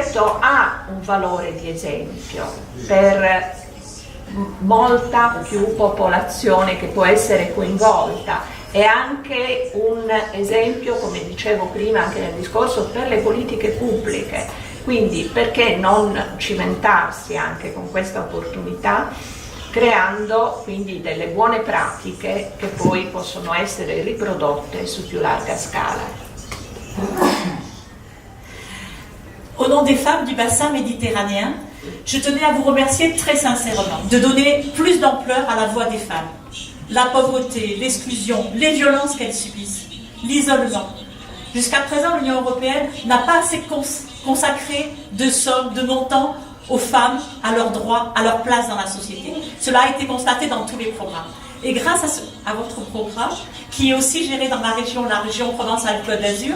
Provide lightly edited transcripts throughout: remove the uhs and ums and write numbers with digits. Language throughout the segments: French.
progetto ha un valore di esempio per molta più popolazione che può essere coinvolta. È anche un esempio, come dicevo prima anche nel discorso, per le politiche pubbliche. Quindi perché non cimentarsi anche con questa opportunità, creando quindi delle buone pratiche che poi possono essere riprodotte su più larga scala. Au nom des femmes du bassin méditerranéen, je tenais à vous remercier très sincèrement de donner plus d'ampleur à la voix des femmes. La pauvreté, l'exclusion, les violences qu'elles subissent, l'isolement. Jusqu'à présent, l'Union européenne n'a pas assez consacré de sommes, de montants aux femmes, à leurs droits, à leur place dans la société. Cela a été constaté dans tous les programmes. Et grâce à votre programme, qui est aussi géré dans la région Provence-Alpes-Côte d'Azur,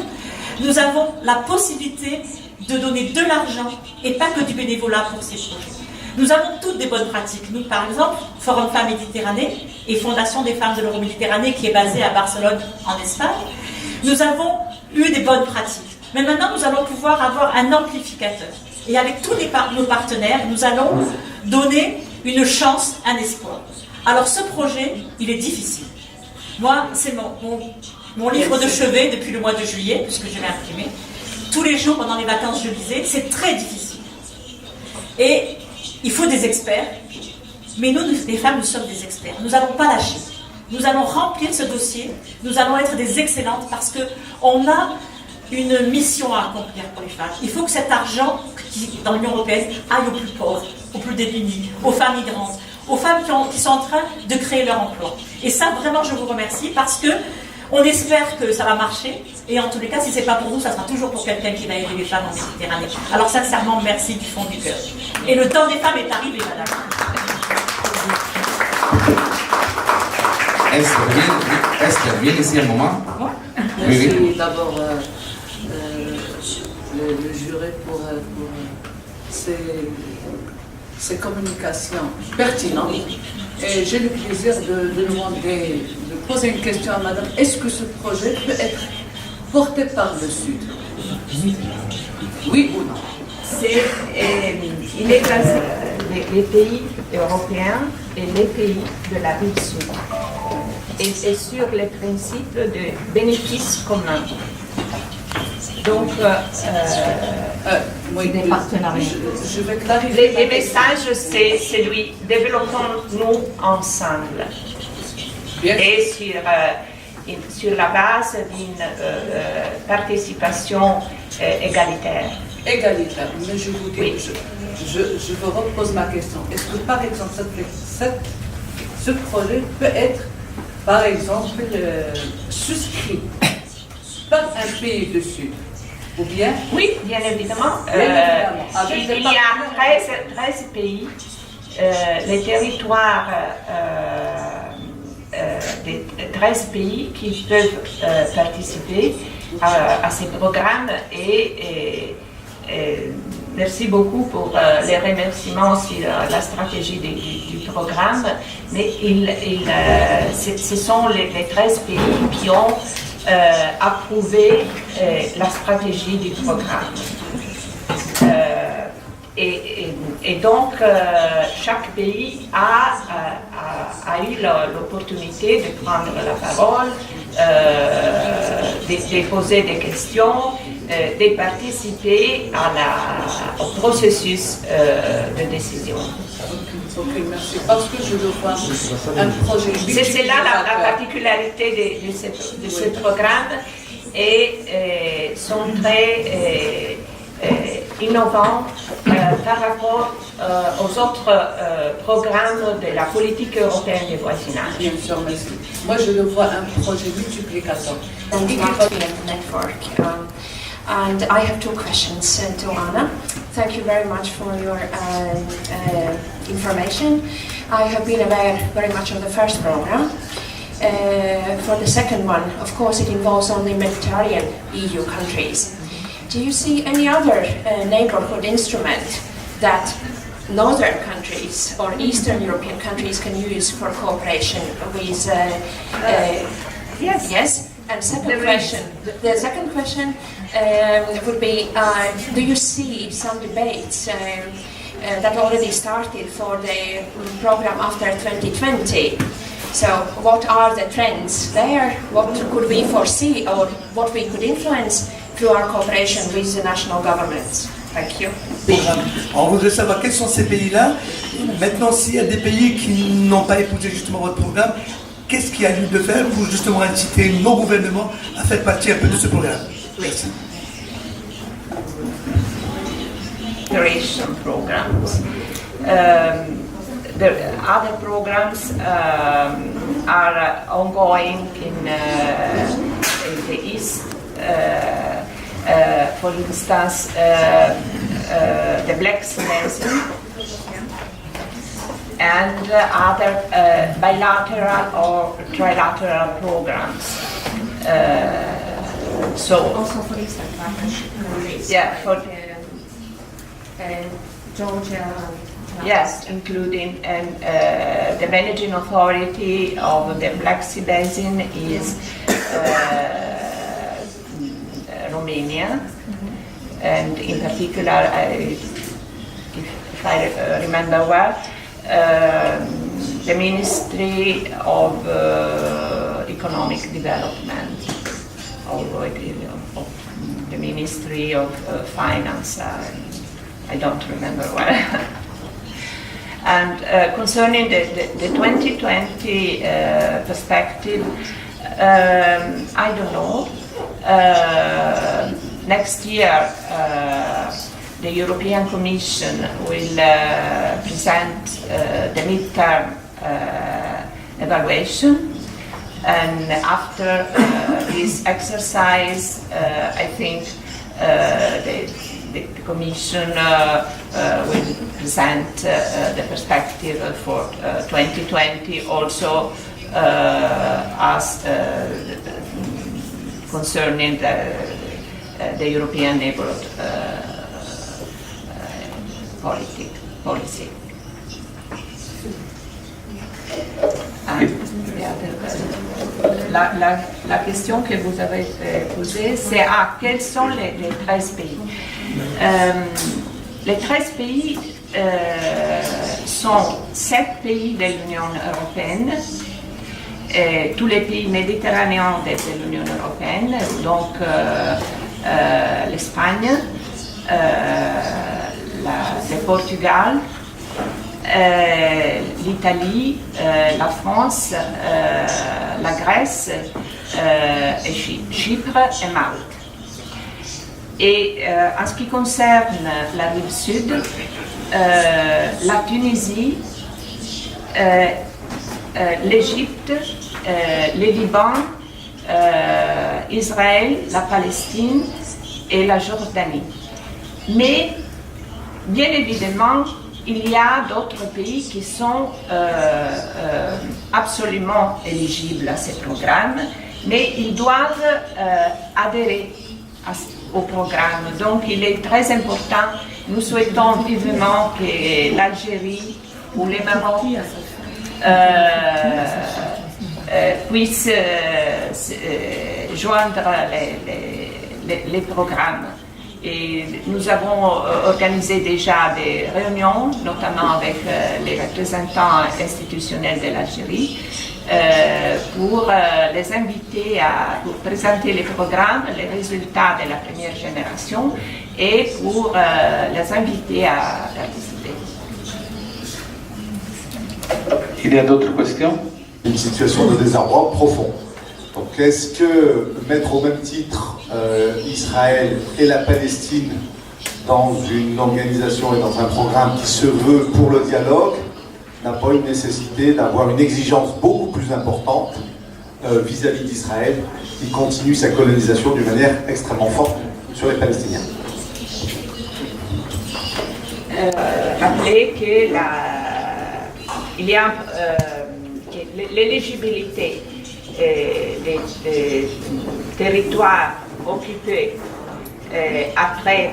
nous avons la possibilité de donner de l'argent et pas que du bénévolat pour ces projets. Nous avons toutes des bonnes pratiques. Nous, par exemple, Forum Femmes Méditerranée et Fondation des femmes de l'Euroméditerranée qui est basée à Barcelone, en Espagne, nous avons eu des bonnes pratiques. Mais maintenant, nous allons pouvoir avoir un amplificateur. Et avec tous nos partenaires, nous allons donner une chance, un espoir. Alors ce projet, il est difficile. Moi, c'est mon livre de chevet depuis le mois de juillet, puisque je l'ai imprimé. Tous les jours, pendant les vacances, je lisais. C'est très difficile. Et il faut des experts. Mais nous, les femmes, nous sommes des experts. Nous n'allons pas lâcher. Nous allons remplir ce dossier. Nous allons être des excellentes parce qu'on a une mission à accomplir pour les femmes. Il faut que cet argent dans l'Union européenne aille aux plus pauvres, aux plus démunis, aux femmes migrantes, aux femmes qui sont en train de créer leur emploi. Et ça, vraiment, je vous remercie parce que on espère que ça va marcher. Et en tous les cas, si ce n'est pas pour nous, ça sera toujours pour quelqu'un qui va aider les femmes en Méditerranée. Alors sincèrement, merci du fond du cœur. Et le temps des femmes est arrivé, madame. Esther, viens ici un moment. Merci d'abord le jury pour ces communications pertinentes. Et j'ai le plaisir de poser une question à madame. Est-ce que ce projet peut être porté par le Sud? Oui ou non? Il est basé les pays européens et les pays de la rive sud. Et c'est sur les principes de bénéfices communs. Donc, des partenariats. Je vais clarifier. Les messages, c'est celui, développons-nous ensemble. Et sur la base d'une participation égalitaire. Égalitaire, mais je vous dis, oui. je vous repose ma question. Est-ce que par exemple, ce projet peut être, par exemple, souscrit par un pays du Sud? Ou bien? Oui, bien évidemment. Il y a 13 pays, les territoires des 13 pays qui peuvent participer à ces programmes et merci beaucoup pour les remerciements sur la stratégie du programme, mais ce sont les 13 pays qui ont approuvé la stratégie du programme. Et donc, chaque pays a eu l'opportunité de prendre la parole, de poser des questions, de participer au processus de décision. Ok, merci. Parce que je veux voir un projet. C'est là la particularité de ce programme et sont très innovants par rapport aux autres programmes de la politique européenne de voisinage. Bien sûr, merci. Moi, je le vois un projet multiplicateur. Network. And I have two questions to Anna. Thank you very much for your information. I have been aware very much of the first program. For the second one, of course, it involves only Mediterranean EU countries. Do you see any other neighborhood instrument that northern countries or Eastern European countries can use for cooperation with? Yes. Yes. And second question. The second question. would be, do you see some debates that already started for the program after 2020? So what are the trends there? What could we foresee or what we could influence through our cooperation with the national governments? Thank you. On voudrait savoir quels sont ces pays-là. Maintenant, s'il y a des pays qui n'ont pas épousé justement votre programme, qu'est-ce qu'il y a lieu de faire pour justement inciter nos gouvernements à faire partie un peu de ce programme? Merci. Integration programs. The other programs are ongoing in the East. For instance, the Black Sea Basin and other bilateral or trilateral programs. Also for Eastern Partnership. Yeah, for Georgia. yes, including and the managing authority of the Black Sea Basin is Romania, and in particular, if I remember well, the Ministry of Economic Development, or of the Ministry of Finance. I don't remember well. And concerning the 2020 perspective, I don't know. Next year, the European Commission will present the midterm evaluation, and after this exercise, I think the Commission will present the perspective for 2020 also as concerning the European neighborhood policy. La question que vous avez posée, c'est quels sont les 13 pays. Les 13 pays sont 7 pays de l'Union européenne, tous les pays méditerranéens de l'Union européenne, donc l'Espagne, le Portugal, l'Italie, la France, la Grèce, et Chypre et Malte. Et en ce qui concerne la rive sud, la Tunisie, l'Égypte, le Liban, Israël, la Palestine et la Jordanie. Mais bien évidemment, il y a d'autres pays qui sont absolument éligibles à ces programmes, mais ils doivent adhérer au programme. Donc il est très important, nous souhaitons vivement que l'Algérie ou le Maroc puissent joindre les programmes. Et nous avons organisé déjà des réunions, notamment avec les représentants institutionnels de l'Algérie, pour les inviter à présenter les programmes, les résultats de la première génération et pour les inviter à participer. Il y a d'autres questions? Une situation de désarroi profond. Donc est-ce que mettre au même titre Israël et la Palestine dans une organisation et dans un programme qui se veut pour le dialogue n'a pas une nécessité d'avoir une exigence beaucoup plus importante vis-à-vis d'Israël qui continue sa colonisation d'une manière extrêmement forte sur les Palestiniens? Rappeler que il y a l'éligibilité des territoires occupés après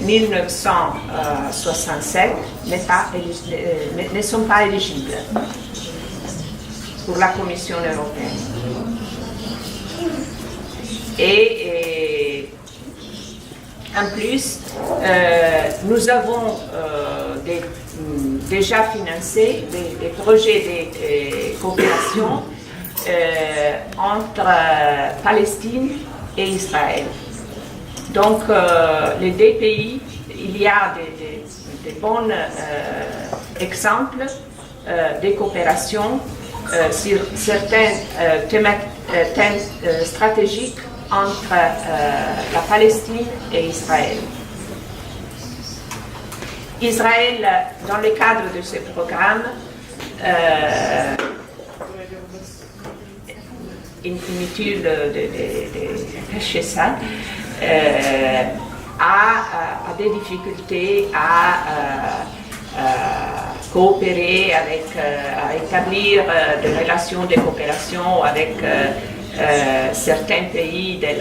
1967 ne sont pas éligibles pour la Commission européenne. Et en plus, nous avons déjà financé des projets de coopération entre Palestine et Israël. Donc, les deux pays, il y a des bons exemples de coopération sur certains thèmes stratégiques entre la Palestine et Israël. Israël, dans le cadre de ce programme, inutile de cacher ça, a des difficultés à coopérer à établir des relations de coopération avec certains pays de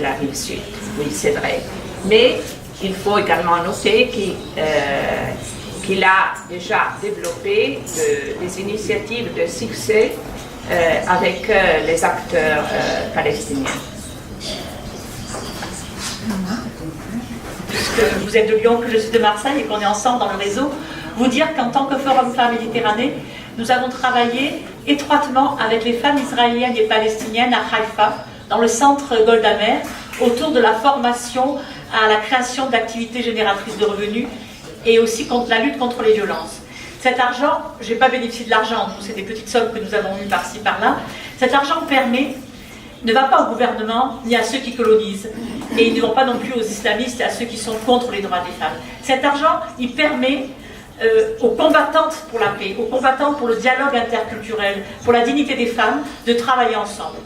la rive sud. Oui, c'est vrai. Mais il faut également noter qu'il a déjà développé des initiatives de succès avec les acteurs palestiniens. Puisque vous êtes de Lyon, que je suis de Marseille et qu'on est ensemble dans le réseau, vous dire qu'en tant que Forum Femmes Méditerranée, nous avons travaillé étroitement avec les femmes israéliennes et palestiniennes à Haïfa, dans le centre Golda Meir, autour de la formation à la création d'activités génératrices de revenus et aussi contre la lutte contre les violences. Cet argent, je n'ai pas bénéficié de l'argent, c'est des petites sommes que nous avons eues par-ci par-là, cet argent ne va pas au gouvernement ni à ceux qui colonisent, et il ne va pas non plus aux islamistes et à ceux qui sont contre les droits des femmes. Cet argent, il permet aux combattantes pour la paix, aux combattantes pour le dialogue interculturel, pour la dignité des femmes, de travailler ensemble.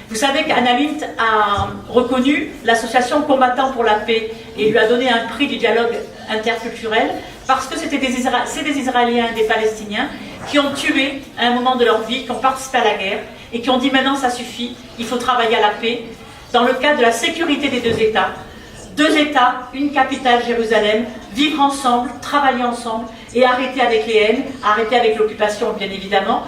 Vous savez qu'Anna Lindh a reconnu l'association Combattants pour la paix et lui a donné un prix du dialogue interculturel parce que c'est des Israéliens et des Palestiniens qui ont tué à un moment de leur vie, qui ont participé à la guerre et qui ont dit maintenant ça suffit, il faut travailler à la paix dans le cadre de la sécurité des deux États. Deux États, une capitale, Jérusalem, vivre ensemble, travailler ensemble et arrêter avec les haines, arrêter avec l'occupation bien évidemment.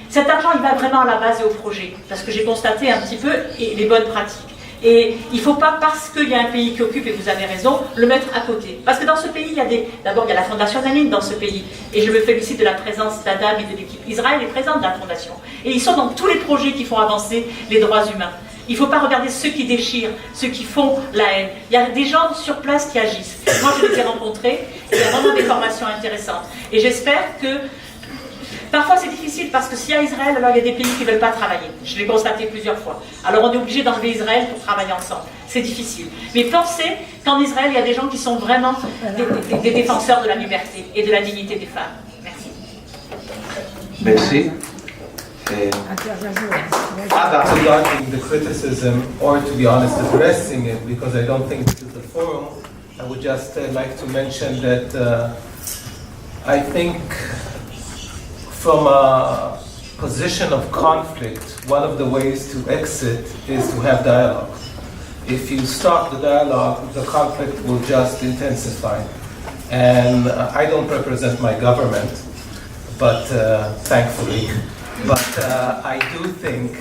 Cet argent, il va vraiment à la base et au projet, parce que j'ai constaté un petit peu les bonnes pratiques. Et il ne faut pas, parce qu'il y a un pays qui occupe, et vous avez raison, le mettre à côté. Parce que dans ce pays, d'abord, il y a la Fondation Anna Lindh dans ce pays. Et je me félicite de la présence d'Adam et de l'équipe. Israël est présente dans la Fondation. Et ils sont dans tous les projets qui font avancer les droits humains. Il ne faut pas regarder ceux qui déchirent, ceux qui font la haine. Il y a des gens sur place qui agissent. Moi, je les ai rencontrés. Il y a vraiment des formations intéressantes. Et j'espère que parfois c'est difficile parce que s'il y a Israël, alors il y a des pays qui ne veulent pas travailler. Je l'ai constaté plusieurs fois. Alors on est obligé d'enlever Israël pour travailler ensemble. C'est difficile. Mais pensez qu'en Israël, il y a des gens qui sont vraiment des défenseurs de la liberté et de la dignité des femmes. Merci. Merci. Regarding the criticism, or to be honest, addressing it, because I don't think this is the forum, I would just like to mention that I think from a position of conflict, one of the ways to exit is to have dialogue. If you stop the dialogue, the conflict will just intensify. And I don't represent my government, but thankfully. But I do think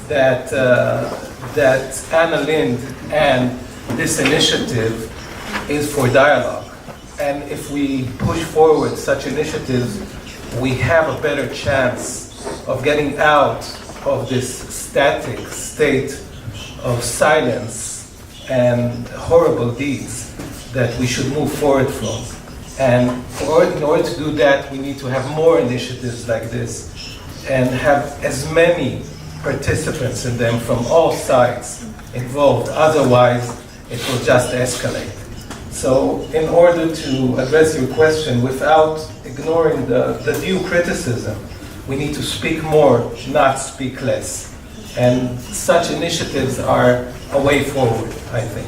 that that Anna Lindh and this initiative is for dialogue. And if we push forward such initiatives, we have a better chance of getting out of this static state of silence and horrible deeds that we should move forward from. And in order to do that, we need to have more initiatives like this and have as many participants in them from all sides involved. Otherwise, it will just escalate. So in order to address your question without ignoring the due criticism, we need to speak more, not speak less. And such initiatives are a way forward, I think.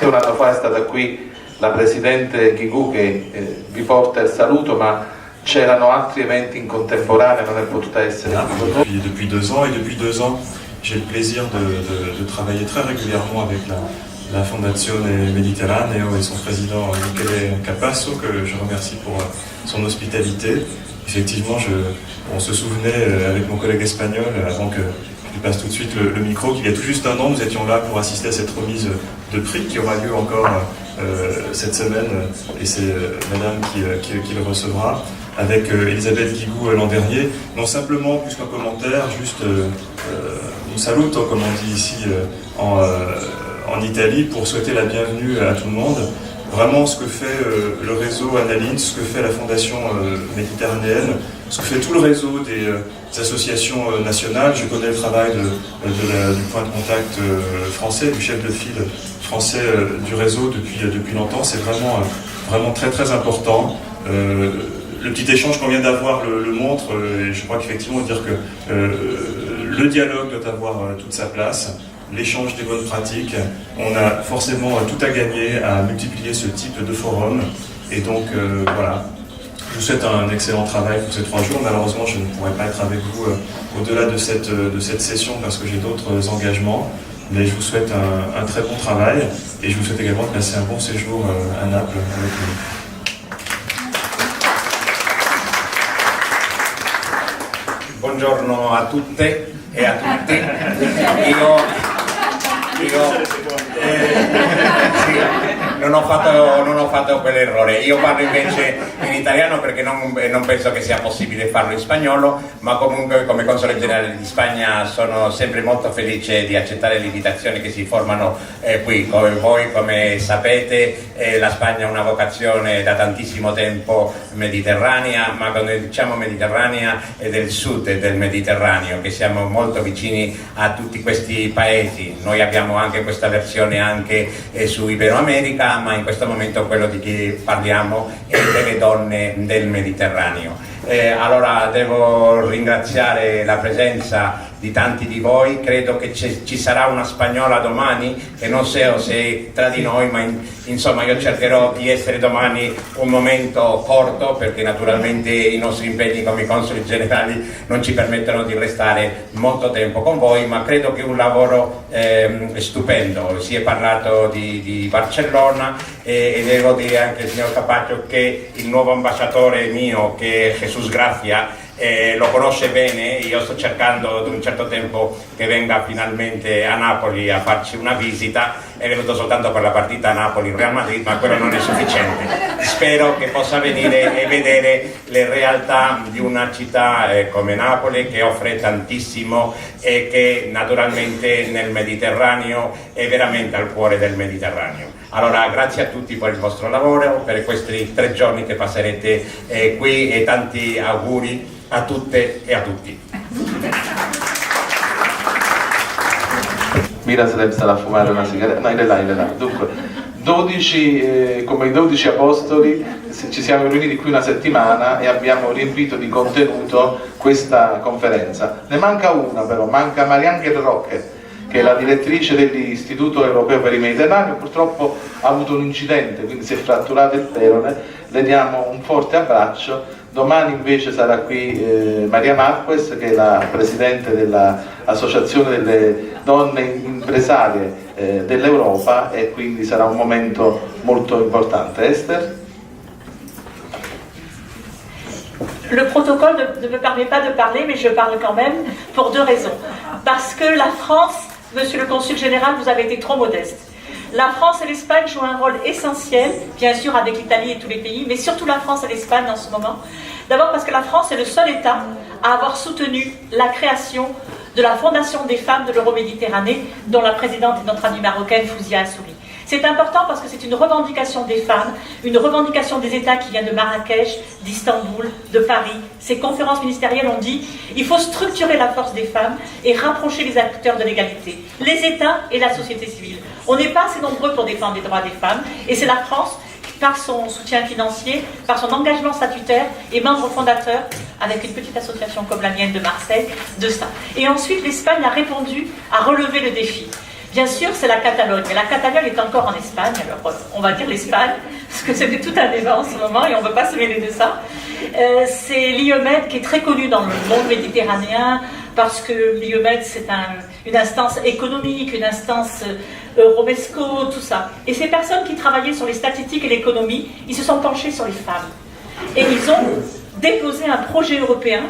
Un anno fa è stata qui la Presidente Guigou che vi porta il saluto, ma c'erano altri eventi in contemporanea, non è potuta essere qui. Depuis 2 ans, et depuis 2 ans, j'ai le plaisir de travailler très régulièrement avec la Fondazione Mediterraneo et son président Michele Capasso, que je remercie pour son hospitalité effectivement, on se souvenait avec mon collègue espagnol, avant que je passe tout de suite le micro, qu'il y a tout juste un an, nous étions là pour assister à cette remise de prix qui aura lieu encore cette semaine, et c'est madame qui le recevra, avec Elisabeth Guigou l'an dernier. Non simplement, plus qu'un commentaire, juste un saluto, comme on dit ici en Italie, pour souhaiter la bienvenue à tout le monde. Vraiment, ce que fait le réseau Analine, ce que fait la Fondation méditerranéenne, ce que fait tout le réseau des associations nationales. Je connais le travail du point de contact français, du chef de file français du réseau depuis longtemps. C'est vraiment très très important. Le petit échange qu'on vient d'avoir le montre, et je crois qu'effectivement, dire que le dialogue doit avoir toute sa place. L'échange des bonnes pratiques, on a forcément tout à gagner à multiplier ce type de forum. Et donc voilà, je vous souhaite un excellent travail pour ces 3 jours. Malheureusement, je ne pourrai pas être avec vous au-delà de cette session parce que j'ai d'autres engagements. Mais je vous souhaite un très bon travail et je vous souhaite également de passer un bon séjour à Naples avec nous. Buongiorno a tutte e a tutti. Non ho fatto quell'errore. Io parlo invece in italiano perché non penso che sia possibile farlo in spagnolo, ma comunque come console generale di Spagna sono sempre molto felice di accettare le invitazioni che si formano qui. Come voi, come sapete, la Spagna ha una vocazione da tantissimo tempo mediterranea, ma quando diciamo mediterranea è del sud del Mediterraneo, che siamo molto vicini a tutti questi paesi. Noi abbiamo anche questa versione anche su Iberoamerica, ma in questo momento quello di cui parliamo è delle donne del Mediterraneo. Allora devo ringraziare la presenza di tanti di voi, credo che ci sarà una spagnola domani, che non so se tra di noi, ma insomma io cercherò di essere domani un momento corto perché naturalmente i nostri impegni come consoli generali non ci permettono di restare molto tempo con voi, ma credo che un lavoro stupendo. Si è parlato di Barcellona e devo dire anche al signor Capaccio che il nuovo ambasciatore mio, che è Jesus Gracia, lo conosce bene. Io sto cercando da un certo tempo che venga finalmente a Napoli a farci una visita. È venuto soltanto per la partita Napoli-Real Madrid, ma quello non è sufficiente. Spero che possa venire e vedere le realtà di una città come Napoli, che offre tantissimo e che naturalmente nel Mediterraneo è veramente al cuore del Mediterraneo. Allora grazie a tutti per il vostro lavoro, per questi 3 giorni che passerete qui e tanti auguri a tutte e a tutti. Mira se deve stare a fumare una sigaretta. No, in là. Dunque, 12, come i 12 apostoli, ci siamo riuniti qui una settimana e abbiamo riempito di contenuto questa conferenza. Ne manca una però, manca Mariangel Roque, che è la direttrice dell'Istituto Europeo per il Mediterraneo. Purtroppo ha avuto un incidente, quindi si è fratturato il perone. Le diamo un forte abbraccio. Domani invece sarà qui Maria Marquez, che è la presidente dell'Associazione delle Donne Impresarie dell'Europa, e quindi sarà un momento molto importante. Esther? Le protocole ne me permet pas de parler, mais je parle quand même pour 2 raisons. Parce que la France, monsieur le consul général, vous avez été trop modeste. La France et l'Espagne jouent un rôle essentiel, bien sûr avec l'Italie et tous les pays, mais surtout la France et l'Espagne en ce moment. D'abord parce que la France est le seul État à avoir soutenu la création de la Fondation des femmes de l'Euroméditerranée, dont la présidente est notre amie marocaine Fouzia Assouri. C'est important parce que c'est une revendication des femmes, une revendication des États qui vient de Marrakech, d'Istanbul, de Paris. Ces conférences ministérielles ont dit il faut structurer la force des femmes et rapprocher les acteurs de l'égalité, les États et la société civile. On n'est pas assez nombreux pour défendre les droits des femmes, et c'est la France, par son soutien financier, par son engagement statutaire, et membre fondateur, avec une petite association comme la mienne de Marseille, de ça. Et ensuite, l'Espagne a répondu à relever le défi. Bien sûr, c'est la Catalogne, mais la Catalogne est encore en Espagne, alors on va dire l'Espagne, parce que c'était tout un débat en ce moment et on ne veut pas se mêler de ça. C'est l'IEMED qui est très connu dans le monde méditerranéen, parce que l'IEMED c'est une instance économique, une instance Euromesco, tout ça. Et ces personnes qui travaillaient sur les statistiques et l'économie, ils se sont penchés sur les femmes. Et ils ont déposé un projet européen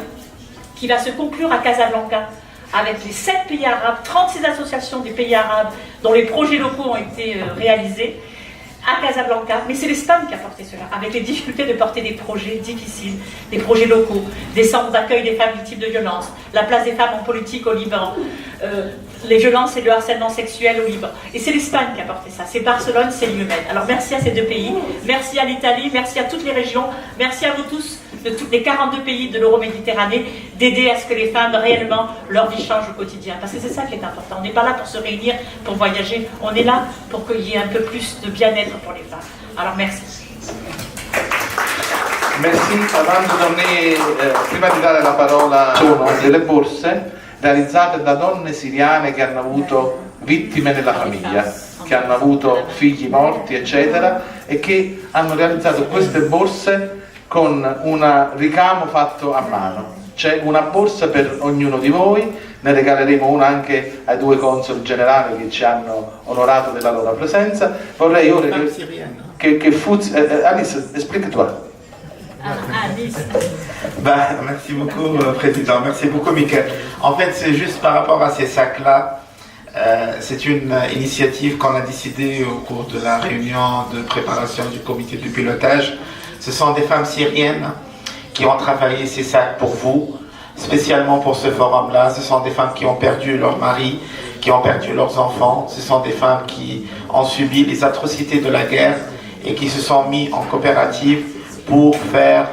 qui va se conclure à Casablanca avec les 7 pays arabes, 36 associations des pays arabes dont les projets locaux ont été réalisés à Casablanca, mais c'est l'Espagne qui a porté cela, avec les difficultés de porter des projets difficiles, des projets locaux, des centres d'accueil des femmes victimes de violences, la place des femmes en politique au Liban, les violences et le harcèlement sexuel au Liban. Et c'est l'Espagne qui a porté ça, c'est Barcelone, c'est l'Yémen. Alors merci à ces 2 pays, merci à l'Italie, merci à toutes les régions, merci à vous tous, de tous les 42 pays de l'Euroméditerranée, d'aider à ce que les femmes, réellement, leur vie change au quotidien. Parce que c'est ça qui est important. On n'est pas là pour se réunir, pour voyager. On est là pour qu'il y ait un peu plus de bien-être pour les femmes. Alors, merci. Merci. Prima di dare la parola, sono delle borse realizzate da donne siriane che hanno avuto vittime nella famiglia, che hanno avuto figli morti, eccetera, e che hanno realizzato queste borse con un ricamo fatto a mano. C'è una borsa per ognuno di voi, ne regaleremo una anche ai 2 consoli generali che ci hanno onorato della loro presenza. Vorrei ora che Fuz... Alice, explique-toi. Merci beaucoup, Président. Merci beaucoup, Mickaël. En fait, c'est juste par rapport à ces sacs-là. C'est une initiative qu'on a décidée au cours de la réunion de préparation du comité de pilotage. Ce sont des femmes syriennes qui ont travaillé ces sacs pour vous, spécialement pour ce forum-là. Ce sont des femmes qui ont perdu leur mari, qui ont perdu leurs enfants. Ce sont des femmes qui ont subi les atrocités de la guerre et qui se sont mis en coopérative pour faire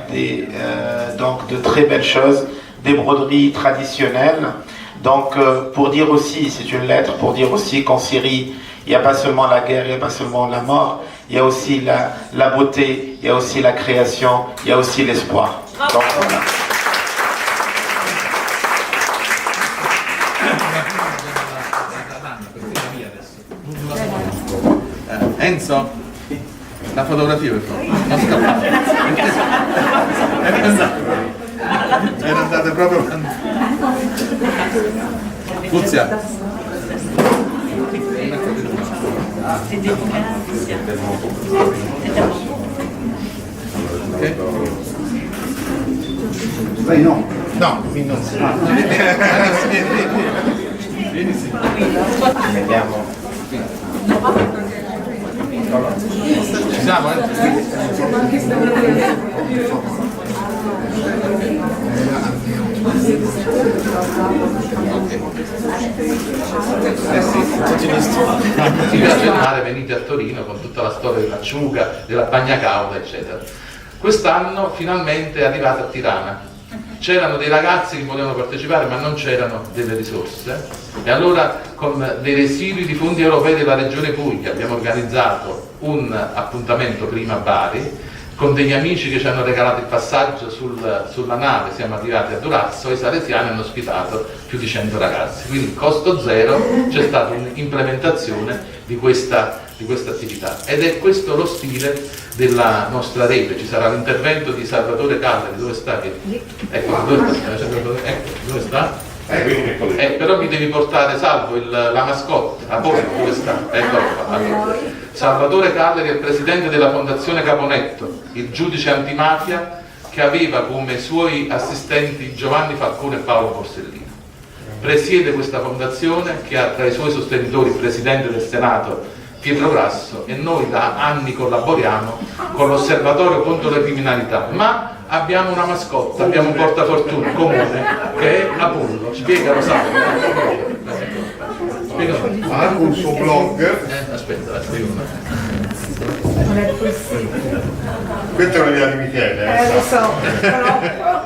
donc de très belles choses, des broderies traditionnelles. Donc pour dire aussi, c'est une lettre pour dire aussi qu'en Syrie, il n'y a pas seulement la guerre, il n'y a pas seulement la mort, il y a aussi la beauté, il y a aussi la création, il y a aussi l'espoir. Donc voilà. Enzo, la fotografia per favore. Non scappate. Era andate proprio. Fuzia. Ok. Lei no? No, qui non si. Vieni. Vediamo. Ci siamo, Ti piace il mare, venite a Torino con tutta la storia dell'acciuga, della bagna cauda, eccetera. Quest'anno finalmente è arrivata a Tirana. C'erano dei ragazzi che volevano partecipare ma non c'erano delle risorse e allora con dei residui di fondi europei della Regione Puglia abbiamo organizzato un appuntamento prima a Bari con degli amici che ci hanno regalato il passaggio sulla nave, siamo arrivati a Durazzo e i salesiani hanno ospitato più di 100 ragazzi, quindi costo zero, c'è stata un'implementazione di questa attività ed è questo lo stile della nostra rete. Ci sarà l'intervento di Salvatore Calleri, dove sta? Ecco, dove sta? Però mi devi portare Salvo la mascotte, Apollo, dove sta? Ecco, allora. Salvatore Calleri è il presidente della Fondazione Caponetto, il giudice antimafia che aveva come suoi assistenti Giovanni Falcone e Paolo Borsellino. Presiede questa fondazione che ha tra i suoi sostenitori il presidente del Senato Pietro Grasso e noi da anni collaboriamo con l'Osservatorio contro la criminalità, ma abbiamo una mascotta, abbiamo un portafortuna comune che è Apollo. Spiegalo, Salvo. Ha un suo blog. Aspetta, spiego. Non è possibile. Questa è un'idea di Michele. Lo so, però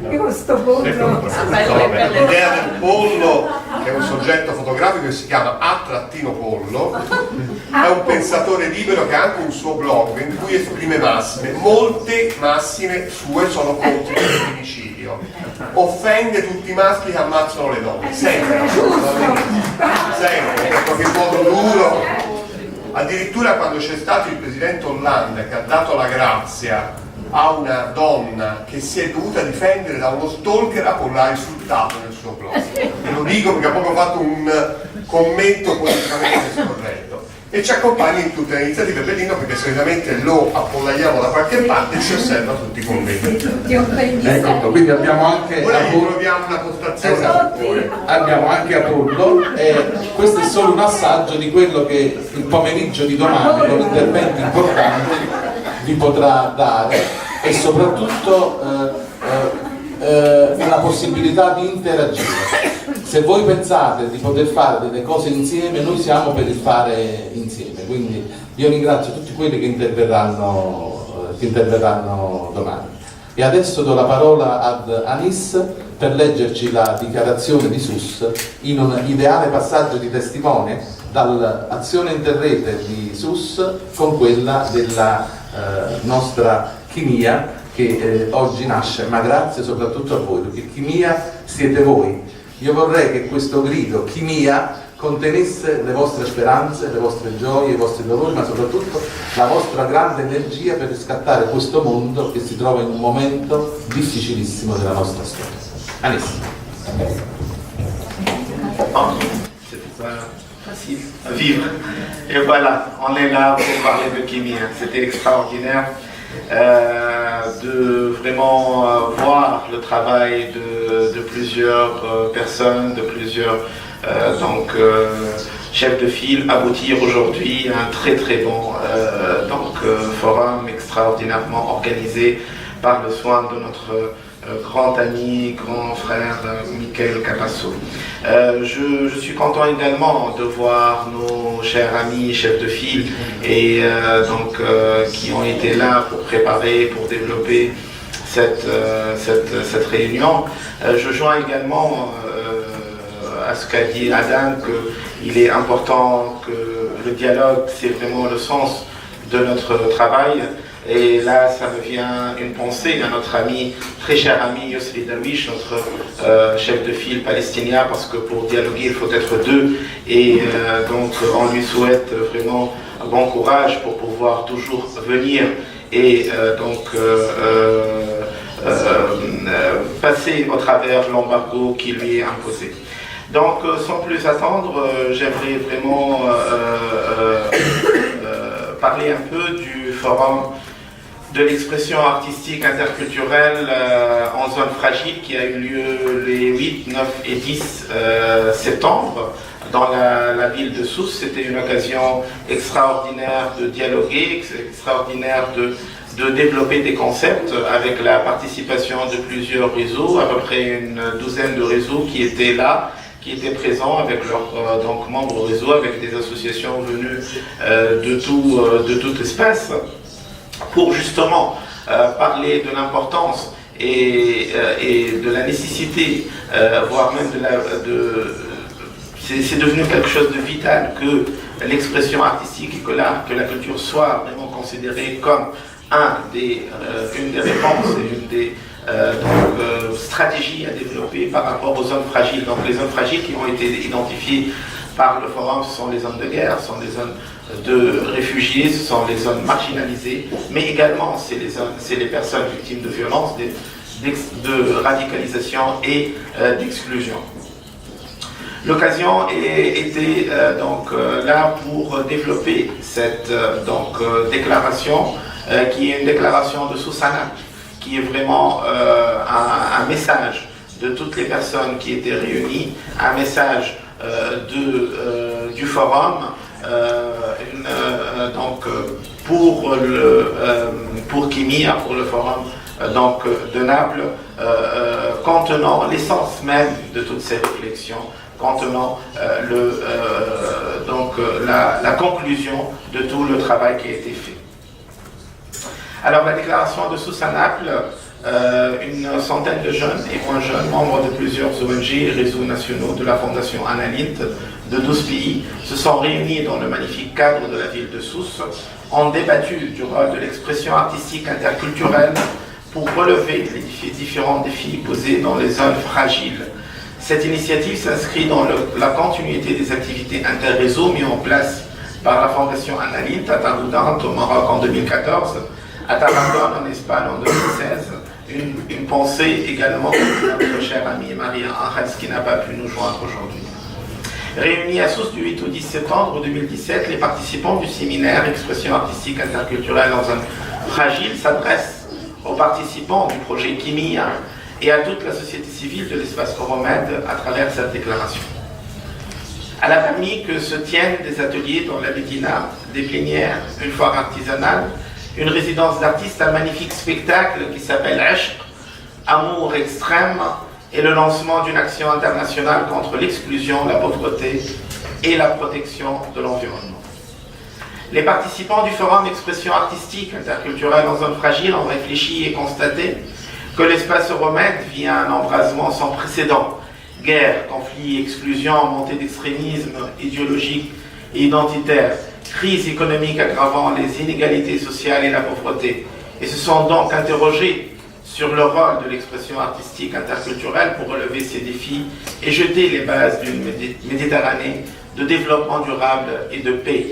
io sto pollo. L'idea del pollo è un soggetto fotografico che si chiama A-Pollo, è un pensatore libero che ha anche un suo blog in cui esprime massime. Molte massime sue sono contro il femminicidio, offende tutti i maschi che ammazzano le donne, sempre, in qualche modo duro. Addirittura quando c'è stato il presidente Hollande che ha dato la grazia a una donna che si è dovuta difendere da uno stalker, Apollo l'ha insultato nel suo blog. E lo dico perché ha proprio fatto un commento politicamente scorretto. e ci accompagna in tutte le iniziative. Bellino perché solitamente lo appollaiamo da qualche parte e ci osserva tutti i convegni. Ecco, quindi abbiamo anche ora troviamo una postazione. Esatto. Abbiamo anche Apollo e questo è solo un assaggio di quello che il pomeriggio di domani con interventi importanti vi potrà dare e soprattutto la possibilità di interagire. Se voi pensate di poter fare delle cose insieme, noi siamo per il fare insieme, quindi io ringrazio tutti quelli che interverranno domani. E adesso do la parola ad Anis per leggerci la dichiarazione di SUS in un ideale passaggio di testimone dall'azione interrete di SUS con quella della nostra chimia che oggi nasce, ma grazie soprattutto a voi, perché chimia siete voi. Io vorrei che questo grido chimia contenesse le vostre speranze, le vostre gioie, i vostri dolori, ma soprattutto la vostra grande energia per riscattare questo mondo che si trova in un momento difficilissimo della nostra storia. Anis. Facile à vivre. Et voilà, on est là pour parler de chimie. C'était extraordinaire de vraiment voir le travail de plusieurs personnes, de plusieurs chefs de file aboutir aujourd'hui à un très très bon forum extraordinairement organisé par le soin de notre grand ami, grand frère Michael Capasso. Je suis content également de voir nos chers amis chefs de file et qui ont été là pour préparer, pour développer cette réunion. Je joins également à ce qu'a dit Adam, qu'il est important que le dialogue, c'est vraiment le sens de notre travail. Et là, ça me vient une pensée à notre ami, très cher ami Yousri Darwish, notre chef de file palestinien, parce que pour dialoguer, il faut être deux. Et on lui souhaite vraiment bon courage pour pouvoir toujours venir et passer au travers l'embargo qui lui est imposé. Donc, sans plus attendre, j'aimerais vraiment parler un peu du forum de l'expression artistique interculturelle en zone fragile qui a eu lieu les 8, 9 et 10 septembre dans la ville de Sousse. C'était une occasion extraordinaire de dialoguer, extraordinaire de développer des concepts avec la participation de plusieurs réseaux, à peu près une douzaine de réseaux qui étaient là, qui étaient présents avec leurs membres réseau, avec des associations venues de tout espace, pour justement parler de l'importance et de la nécessité, voire même c'est devenu quelque chose de vital que l'expression artistique et que l'art, que la culture soit vraiment considérée comme une des réponses et une des stratégies à développer par rapport aux zones fragiles. Donc les zones fragiles qui ont été identifiées par le forum, ce sont les zones de guerre, ce sont les zones de réfugiés, ce sont les zones marginalisées, mais également c'est les personnes victimes de violences, de radicalisation et d'exclusion. L'occasion était là pour développer cette déclaration qui est une déclaration de Soussana, qui est vraiment un message de toutes les personnes qui étaient réunies, un message du forum, pour Kimia, pour le forum de Naples, contenant l'essence même de toutes ces réflexions, contenant la conclusion de tout le travail qui a été fait. Alors la déclaration de Sousse à Naples, une centaine de jeunes et moins jeunes, membres de plusieurs ONG et réseaux nationaux de la Fondation Annalint de 12 pays, se sont réunis dans le magnifique cadre de la ville de Sousse, ont débattu du rôle de l'expression artistique interculturelle pour relever les différents défis posés dans les zones fragiles. Cette initiative s'inscrit dans la continuité des activités interréseaux mises en place par la Fondation Annalint à Taroudant au Maroc en 2014, à Tarragone en Espagne en 2016. Une pensée également pour notre chère amie Maria Angels qui n'a pas pu nous joindre aujourd'hui. Réunis à Sousse du 8 au 10 septembre 2017, les participants du séminaire Expression artistique interculturelle dans un fragile s'adressent aux participants du projet Kimia et à toute la société civile de l'espace Euromed à travers cette déclaration. Elle a permis que se tiennent des ateliers dans la Médina, des plénières, une foire artisanale, une résidence d'artistes, un magnifique spectacle qui s'appelle Ishq, Amour extrême, et le lancement d'une action internationale contre l'exclusion, la pauvreté et la protection de l'environnement. Les participants du forum Expression artistique interculturelle en zone fragile ont réfléchi et constaté que l'espace Euromed vit un embrasement sans précédent. Guerre, conflits, exclusion, montée d'extrémisme idéologique et identitaire, crise économique aggravant les inégalités sociales et la pauvreté, et se sont donc interrogés sur le rôle de l'expression artistique interculturelle pour relever ces défis et jeter les bases d'une Méditerranée de développement durable et de paix.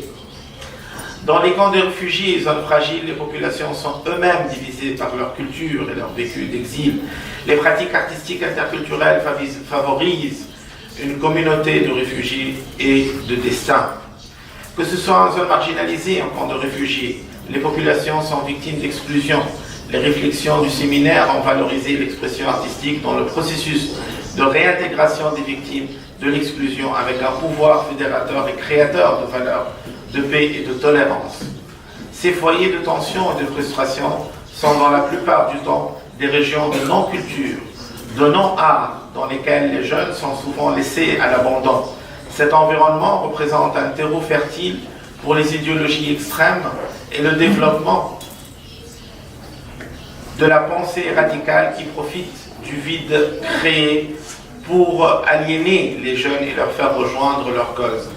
Dans les camps de réfugiés et zones fragiles, les populations sont eux-mêmes divisées par leur culture et leur vécu d'exil. Les pratiques artistiques interculturelles favorisent une communauté de réfugiés et de destin. Que ce soit en zone marginalisée, en camp de réfugiés, les populations sont victimes d'exclusion. Les réflexions du séminaire ont valorisé l'expression artistique dans le processus de réintégration des victimes de l'exclusion avec un pouvoir fédérateur et créateur de valeurs de paix et de tolérance. Ces foyers de tension et de frustration sont dans la plupart du temps des régions de non-culture, de non-art, dans lesquelles les jeunes sont souvent laissés à l'abandon. Cet environnement représente un terreau fertile pour les idéologies extrêmes et le développement de la pensée radicale qui profite du vide créé pour aliéner les jeunes et leur faire rejoindre leur cause.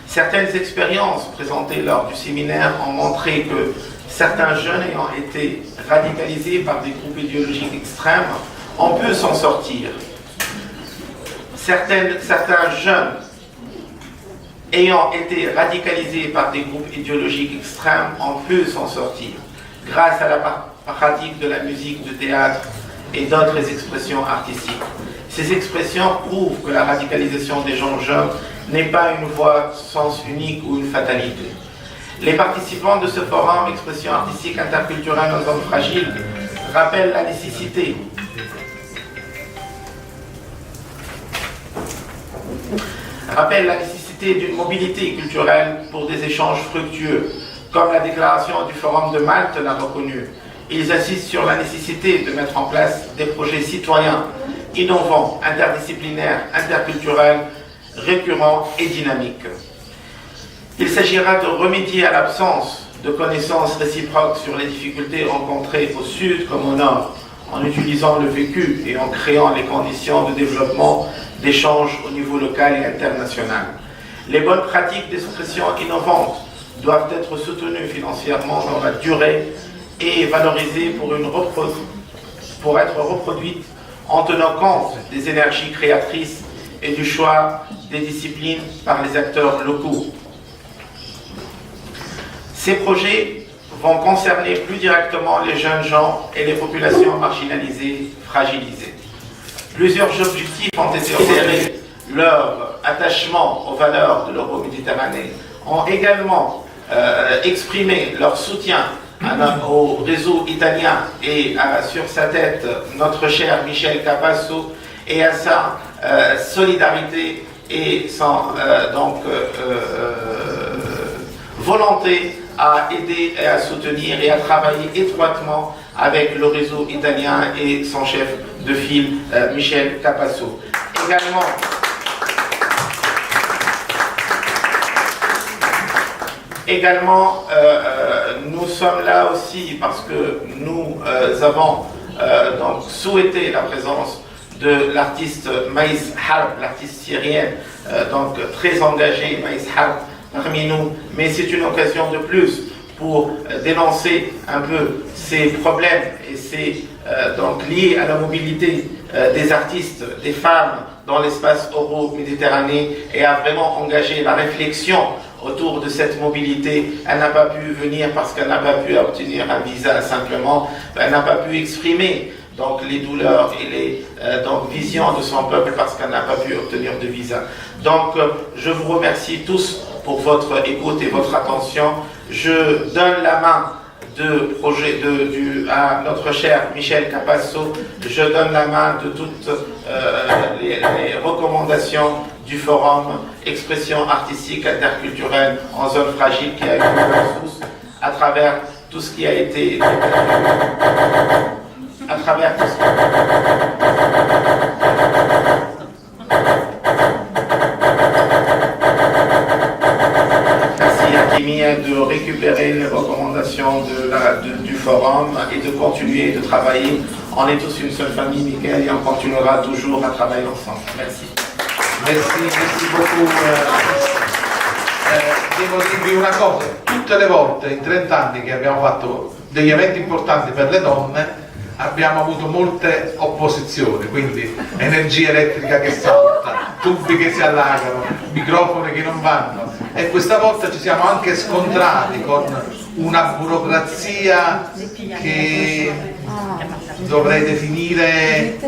Certaines expériences présentées lors du séminaire ont montré que certains jeunes ayant été radicalisés par des groupes idéologiques extrêmes ont pu s'en sortir. Certains jeunes ayant été radicalisés par des groupes idéologiques extrêmes ont pu s'en sortir grâce à la pratique de la musique, de théâtre et d'autres expressions artistiques. Ces expressions prouvent que la radicalisation des gens jeunes n'est pas une voie sens unique ou une fatalité. Les participants de ce forum Expression artistique interculturelle en zone fragile rappellent la nécessité d'une mobilité culturelle pour des échanges fructueux, comme la déclaration du Forum de Malte l'a reconnu. Ils insistent sur la nécessité de mettre en place des projets citoyens, innovants, interdisciplinaires, interculturels, récurrents et dynamiques. Il s'agira de remédier à l'absence de connaissances réciproques sur les difficultés rencontrées au sud comme au nord, en utilisant le vécu et en créant les conditions de développement d'échanges au niveau local et international. Les bonnes pratiques d'expression innovantes doivent être soutenues financièrement dans la durée et valorisées pour être reproduites en tenant compte des énergies créatrices et du choix des disciplines par les acteurs locaux. Ces projets vont concerner plus directement les jeunes gens et les populations marginalisées, fragilisées. Plusieurs objectifs ont été observés. Leur attachement aux valeurs de l'Euroméditerranée ont également exprimé leur soutien au réseau italien et sur sa tête notre cher Michel Capasso et à sa solidarité et son volonté à aider et à soutenir et à travailler étroitement avec le réseau italien et son chef de file Michel Capasso. Également, nous sommes là aussi parce que nous avons donc souhaité la présence de l'artiste Maïs Harb, l'artiste syrienne, donc très engagée, Maïs Harb, parmi nous, mais c'est une occasion de plus pour dénoncer un peu ces problèmes et c'est donc lié à la mobilité des artistes, des femmes dans l'espace euro-méditerranéen et a vraiment engagé la réflexion autour de cette mobilité. Elle n'a pas pu venir parce qu'elle n'a pas pu obtenir un visa simplement, elle n'a pas pu exprimer donc les douleurs et les visions de son peuple parce qu'elle n'a pas pu obtenir de visa. Donc je vous remercie tous pour votre écoute et votre attention. Je donne la main à notre cher Michel Capasso. Je donne la main de toutes les recommandations du forum Expression artistique interculturelle en zone fragile qui a eu tous à travers tout ce qui a été Merci Hakimi de récupérer les recommandations du forum et de continuer de travailler. On est tous une seule famille, Michael, et on continuera toujours à travailler ensemble. Merci. Merci beaucoup. Devo dirvi una cosa, tutte le volte in 30 anni che abbiamo fatto degli eventi importanti per le donne abbiamo avuto molte opposizioni, quindi energia elettrica che salta, tubi che si allagano, microfoni che non vanno, e questa volta ci siamo anche scontrati con una burocrazia che dovrei definire,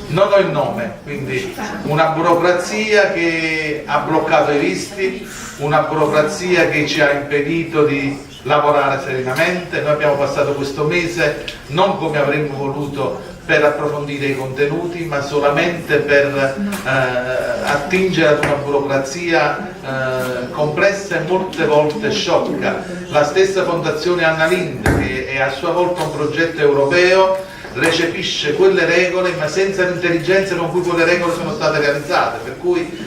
non ho il nome, quindi una burocrazia che ha bloccato i visti, una burocrazia che ci ha impedito di lavorare serenamente. Noi abbiamo passato questo mese non come avremmo voluto per approfondire i contenuti, ma solamente per attingere ad una burocrazia complessa e molte volte sciocca. La stessa Fondazione Anna Lindh, che è a sua volta un progetto europeo, recepisce quelle regole ma senza l'intelligenza con cui quelle regole sono state realizzate, per cui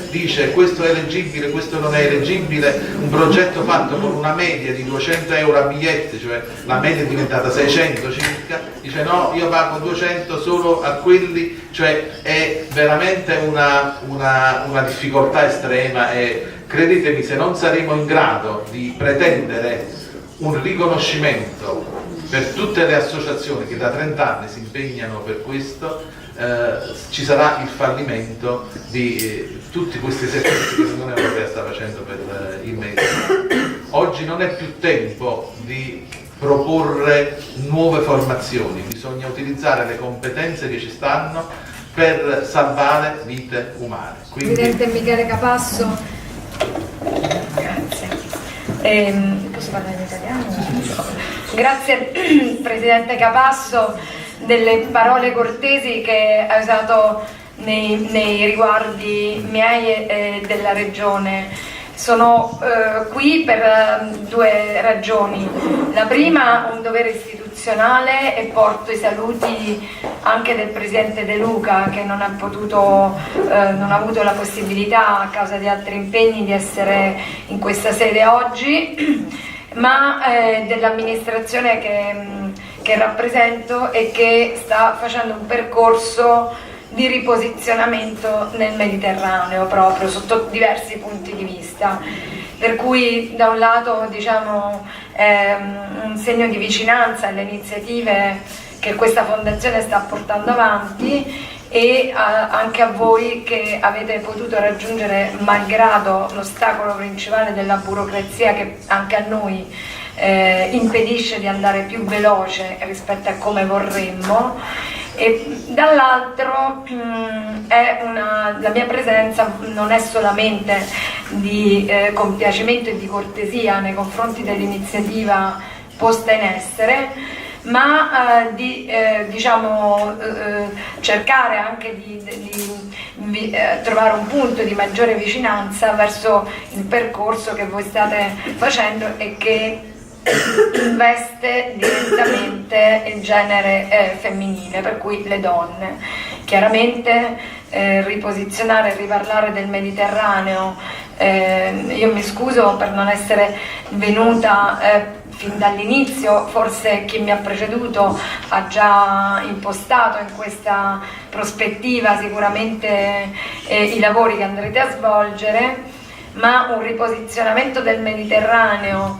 dice questo è eleggibile, questo non è eleggibile. Un progetto fatto con una media di 200 euro a biglietto, cioè la media è diventata 600 circa, dice no, io pago 200 solo a quelli, cioè è veramente una difficoltà estrema, e credetemi, se non saremo in grado di pretendere un riconoscimento per tutte le associazioni che da 30 anni si impegnano per questo, ci sarà il fallimento di tutti questi esercizi che l'Unione Europea sta facendo per il Mediterraneo. Oggi non è più tempo di proporre nuove formazioni, bisogna utilizzare le competenze che ci stanno per salvare vite umane. Quindi... Presidente Michele Capasso. Grazie. Posso parlare in italiano? Grazie Presidente Capasso delle parole cortesi che ha usato nei riguardi miei e della Regione. Sono qui per due ragioni. La prima, un dovere istituzionale, e porto i saluti anche del Presidente De Luca, che non ha avuto la possibilità a causa di altri impegni di essere in questa sede oggi, ma dell'amministrazione che rappresento e che sta facendo un percorso di riposizionamento nel Mediterraneo proprio sotto diversi punti di vista, per cui da un lato diciamo un segno di vicinanza alle iniziative che questa fondazione sta portando avanti, e anche a voi che avete potuto raggiungere, malgrado l'ostacolo principale della burocrazia che anche a noi impedisce di andare più veloce rispetto a come vorremmo. E dall'altro la mia presenza non è solamente di compiacimento e di cortesia nei confronti dell'iniziativa posta in essere, ma di cercare anche di trovare un punto di maggiore vicinanza verso il percorso che voi state facendo e che investe direttamente il genere femminile, per cui le donne. Chiaramente riposizionare e riparlare del Mediterraneo, io mi scuso per non essere venuta fin dall'inizio, forse chi mi ha preceduto ha già impostato in questa prospettiva sicuramente i lavori che andrete a svolgere, ma un riposizionamento del Mediterraneo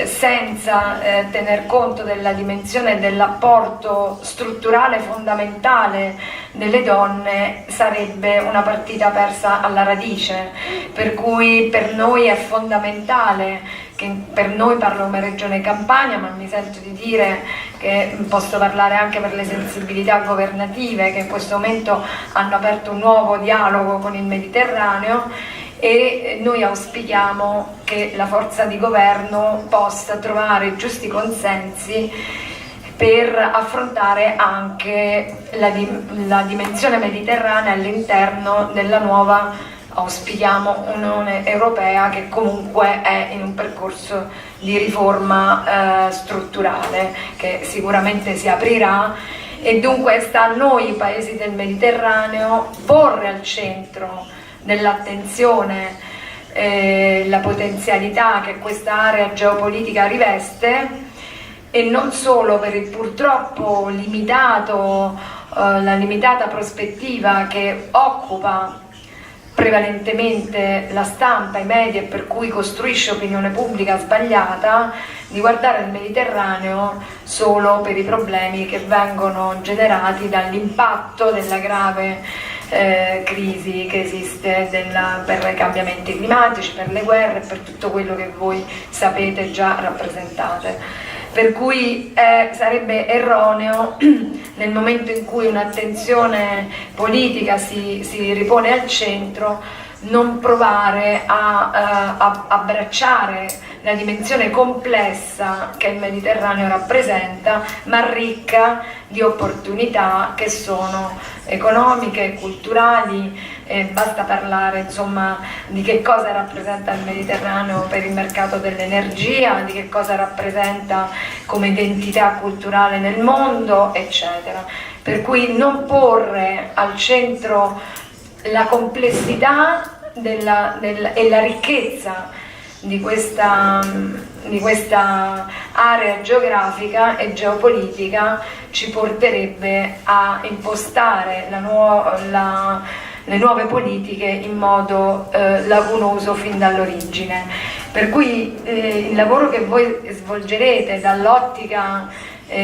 senza tener conto della dimensione e dell'apporto strutturale fondamentale delle donne sarebbe una partita persa alla radice, per cui per noi è fondamentale che per noi, parlo come Regione Campania, ma mi sento di dire che posso parlare anche per le sensibilità governative che in questo momento hanno aperto un nuovo dialogo con il Mediterraneo, e noi auspichiamo che la forza di governo possa trovare i giusti consensi per affrontare anche la dimensione mediterranea all'interno della nuova, auspichiamo, Unione Europea, che comunque è in un percorso di riforma strutturale che sicuramente si aprirà, e dunque sta a noi, i paesi del Mediterraneo, porre al centro dell'attenzione la potenzialità che questa area geopolitica riveste, e non solo per il purtroppo la limitata prospettiva che occupa prevalentemente la stampa, i media, e per cui costruisce opinione pubblica sbagliata, di guardare il Mediterraneo solo per i problemi che vengono generati dall'impatto della grave crisi che esiste per i cambiamenti climatici, per le guerre, per tutto quello che voi sapete già rappresentate. Per cui sarebbe erroneo, nel momento in cui un'attenzione politica si ripone al centro, non provare a abbracciare la dimensione complessa che il Mediterraneo rappresenta, ma ricca di opportunità che sono economiche, culturali. Basta parlare insomma di che cosa rappresenta il Mediterraneo per il mercato dell'energia, di che cosa rappresenta come identità culturale nel mondo, eccetera. Per cui non porre al centro la complessità e la ricchezza di questa area geografica e geopolitica ci porterebbe a impostare le nuove politiche in modo lacunoso fin dall'origine. Per cui il lavoro che voi svolgerete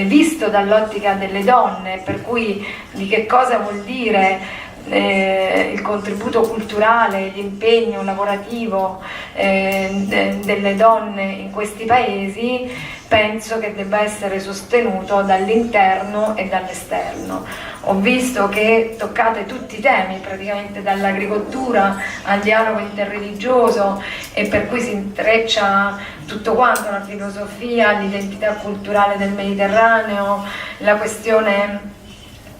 visto dall'ottica delle donne, per cui di che cosa vuol dire il contributo culturale, l'impegno lavorativo delle donne in questi paesi, penso che debba essere sostenuto dall'interno e dall'esterno. Ho visto che toccate tutti i temi, praticamente dall'agricoltura al dialogo interreligioso, e per cui si intreccia tutto quanto, la filosofia, l'identità culturale del Mediterraneo, la questione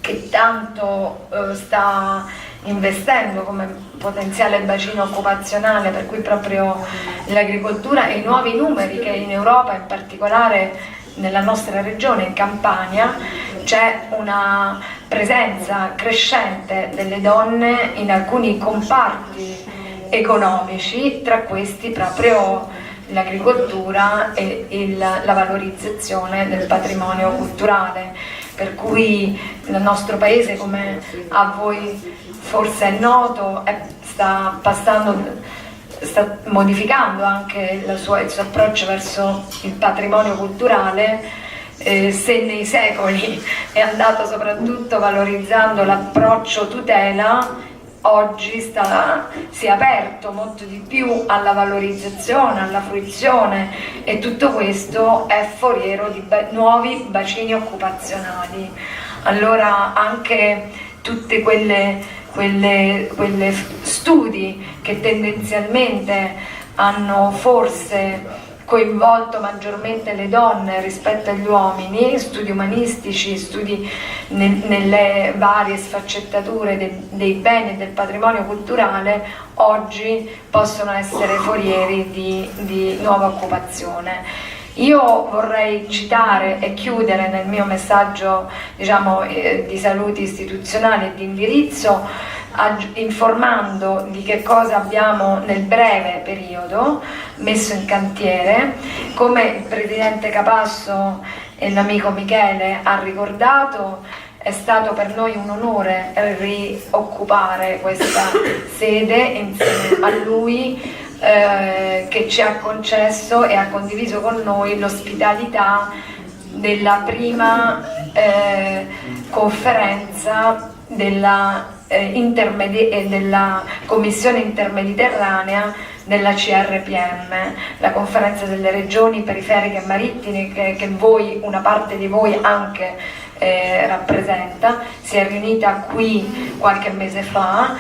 che tanto sta investendo come potenziale bacino occupazionale, per cui proprio l'agricoltura e i nuovi numeri che in Europa, in particolare nella nostra regione, in Campania, c'è una presenza crescente delle donne in alcuni comparti economici, tra questi proprio l'agricoltura e la valorizzazione del patrimonio culturale. Per cui il nostro paese, come a voi forse è noto, sta modificando anche il suo approccio verso il patrimonio culturale. Se nei secoli è andato soprattutto valorizzando l'approccio tutela, oggi si è aperto molto di più alla valorizzazione, alla fruizione, e tutto questo è foriero di nuovi bacini occupazionali. Allora anche tutte quelle studi che tendenzialmente hanno forse coinvolto maggiormente le donne rispetto agli uomini, studi umanistici, studi nelle varie sfaccettature dei beni e del patrimonio culturale, oggi possono essere forieri di nuova occupazione. Io vorrei citare e chiudere nel mio messaggio, di saluti istituzionali e di indirizzo, informando di che cosa abbiamo nel breve periodo messo in cantiere. Come il Presidente Capasso e l'amico Michele ha ricordato, è stato per noi un onore rioccupare questa sede insieme a lui, che ci ha concesso e ha condiviso con noi l'ospitalità della prima conferenza della Commissione intermediterranea della CRPM, la conferenza delle regioni periferiche e marittime che voi, una parte di voi anche rappresenta, si è riunita qui qualche mese fa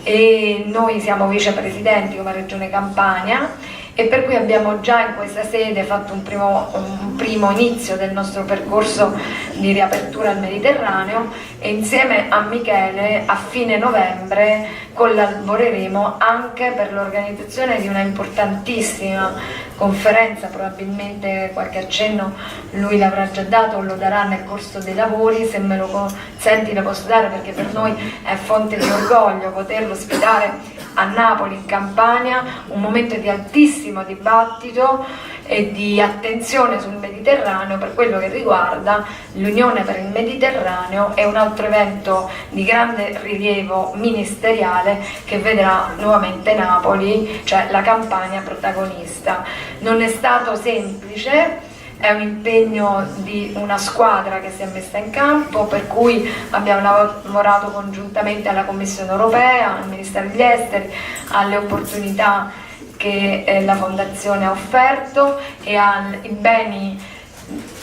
e noi siamo vicepresidenti come Regione Campania e per cui abbiamo già in questa sede fatto un primo inizio del nostro percorso di riapertura al Mediterraneo e insieme a Michele a fine novembre collaboreremo anche per l'organizzazione di una importantissima conferenza, probabilmente qualche accenno lui l'avrà già dato o lo darà nel corso dei lavori, se me lo consenti lo posso dare perché per noi è fonte di orgoglio poterlo ospitare a Napoli, in Campania, un momento di altissimo dibattito e di attenzione sul Mediterraneo per quello che riguarda l'Unione per il Mediterraneo e un altro evento di grande rilievo ministeriale che vedrà nuovamente Napoli, cioè la Campania protagonista. Non è stato semplice, è un impegno di una squadra che si è messa in campo, per cui abbiamo lavorato congiuntamente alla Commissione Europea, al Ministero degli Esteri, alle opportunità che la Fondazione ha offerto e ai beni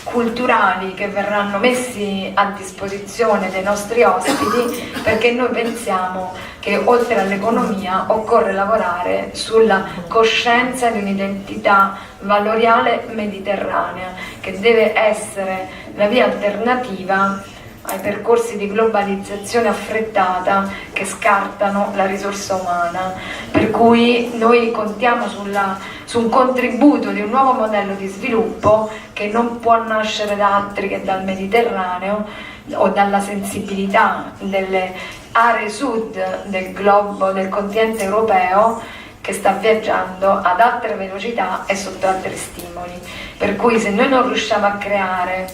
culturali che verranno messi a disposizione dei nostri ospiti, perché noi pensiamo che oltre all'economia occorre lavorare sulla coscienza di un'identità valoriale mediterranea che deve essere la via alternativa ai percorsi di globalizzazione affrettata che scartano la risorsa umana, per cui noi contiamo su un contributo di un nuovo modello di sviluppo che non può nascere da altri che dal Mediterraneo o dalla sensibilità delle aree sud del globo, del continente europeo, che sta viaggiando ad altre velocità e sotto altri stimoli. Per cui se noi non riusciamo a creare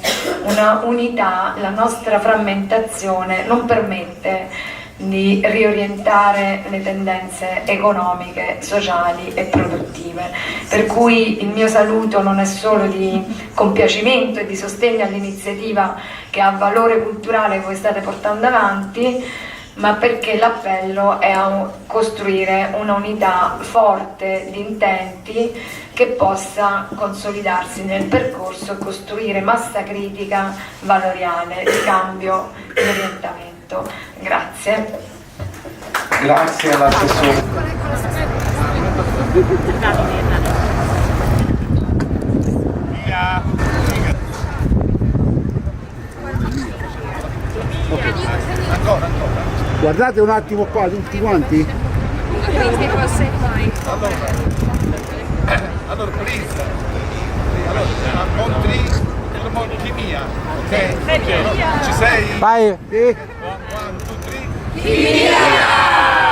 una unità, la nostra frammentazione non permette di riorientare le tendenze economiche, sociali e produttive. Per cui il mio saluto non è solo di compiacimento e di sostegno all'iniziativa che ha valore culturale che voi state portando avanti, ma perché l'appello è a costruire una unità forte di intenti che possa consolidarsi nel percorso e costruire massa critica valoriale di cambio di orientamento. Grazie. Grazie all'assessore. Guardate un attimo qua tutti quanti. Allora, please. Allora, Monti mia, ok? Ci sei? Vai. One, two, three. Via!